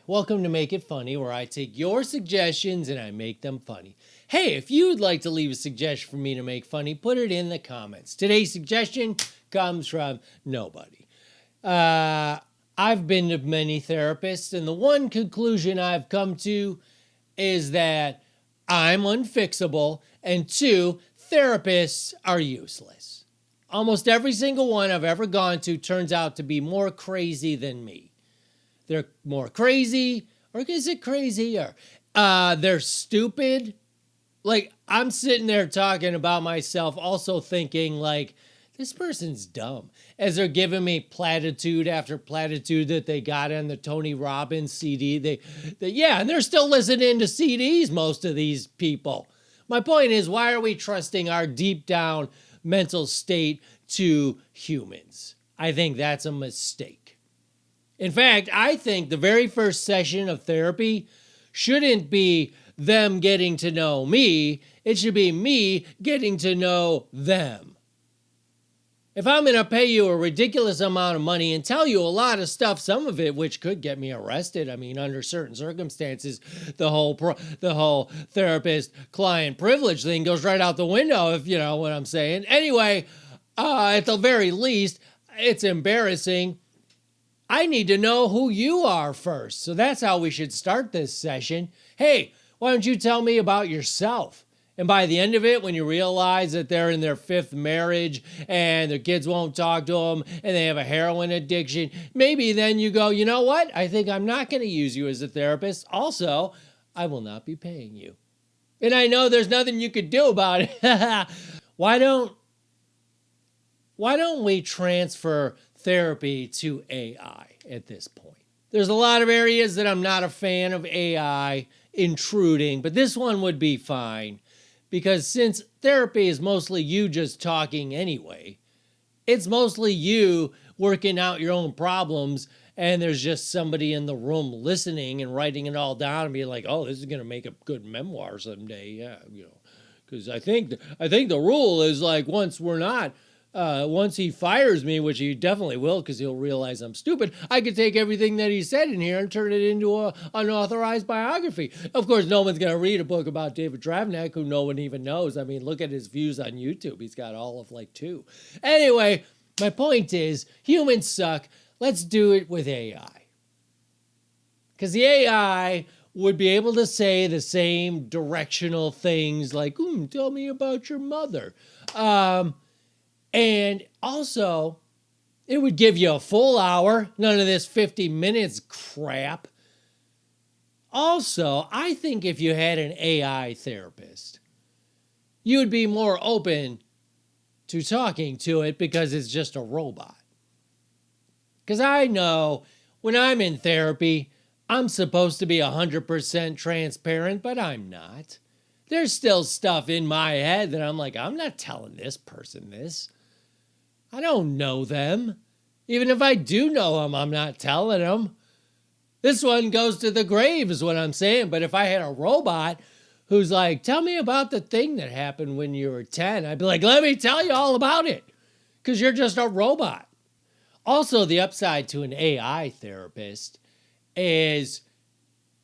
Hi, welcome to Make It Funny, where I take your suggestions and I make them funny. Hey, if you'd like to leave a suggestion for me to make funny, put it in the comments. Today's suggestion comes from nobody. I've been to many therapists, and the one conclusion I've come to is that I'm unfixable, and two, therapists are useless. Almost every single one I've ever gone to turns out to be more crazy than me. They're more crazy, or is it crazier? They're stupid. Like, I'm sitting there talking about myself, also thinking, like, this person's dumb. As they're giving me platitude after platitude that they got on the Tony Robbins CD. And they're still listening to CDs, most of these people. My point is, why are we trusting our deep down mental state to humans? I think that's a mistake. In fact, I think the very first session of therapy shouldn't be them getting to know me. It should be me getting to know them. If I'm going to pay you a ridiculous amount of money and tell you a lot of stuff, some of it which could get me arrested, I mean, under certain circumstances, the whole therapist-client privilege thing goes right out the window, if you know what I'm saying. Anyway, at the very least, it's embarrassing. I need to know who you are first. So that's how we should start this session. Hey, why don't you tell me about yourself? And by the end of it, when you realize that they're in their fifth marriage and their kids won't talk to them and they have a heroin addiction, maybe then you go, you know what? I think I'm not going to use you as a therapist. Also, I will not be paying you. And I know there's nothing you could do about it. Why don't we transfer therapy to AI at this point? There's a lot of areas that I'm not a fan of AI intruding, but this one would be fine because since therapy is mostly you just talking anyway, it's mostly you working out your own problems and there's just somebody in the room listening and writing it all down and being like, oh, this is going to make a good memoir someday. Yeah, because I think the rule is like once he fires me, which he definitely will because he'll realize I'm stupid, I could take everything that he said in here and turn it into an unauthorized biography. Of course, no one's going to read a book about David Travnak, who no one even knows. I mean, look at his views on YouTube. He's got all of like 2. Anyway, my point is, humans suck. Let's do it with AI. Because the AI would be able to say the same directional things like, tell me about your mother. And also, it would give you a full hour, none of this 50 minutes crap. Also, I think if you had an AI therapist, you would be more open to talking to it because it's just a robot. Because I know when I'm in therapy, I'm supposed to be 100% transparent, but I'm not. There's still stuff in my head that I'm like, I'm not telling this person this. I don't know them. Even if I do know them, I'm not telling them. This one goes to the grave is what I'm saying. But if I had a robot who's like, tell me about the thing that happened when you were 10, I'd be like, let me tell you all about it. Because you're just a robot. Also, the upside to an AI therapist is,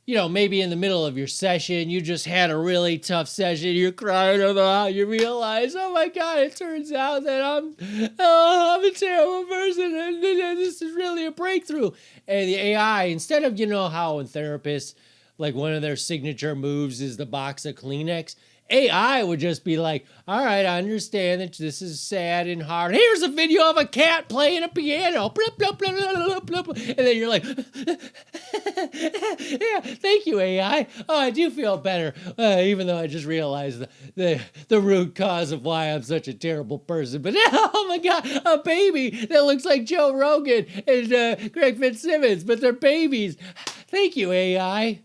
maybe in the middle of your session, you just had a really tough session, you're crying about, you realize, oh my God, it turns out that I'm a terrible person, and this is really a breakthrough. And the AI, instead of, how in therapists, like one of their signature moves is the box of Kleenex, AI would just be like, all right, I understand that this is sad and hard. Here's a video of a cat playing a piano. Blip, blip, blip, blip, blip, blip. And then you're like, yeah, thank you, AI. Oh, I do feel better, even though I just realized the root cause of why I'm such a terrible person. But oh my God, a baby that looks like Joe Rogan and Greg Fitzsimmons, but they're babies. Thank you, AI.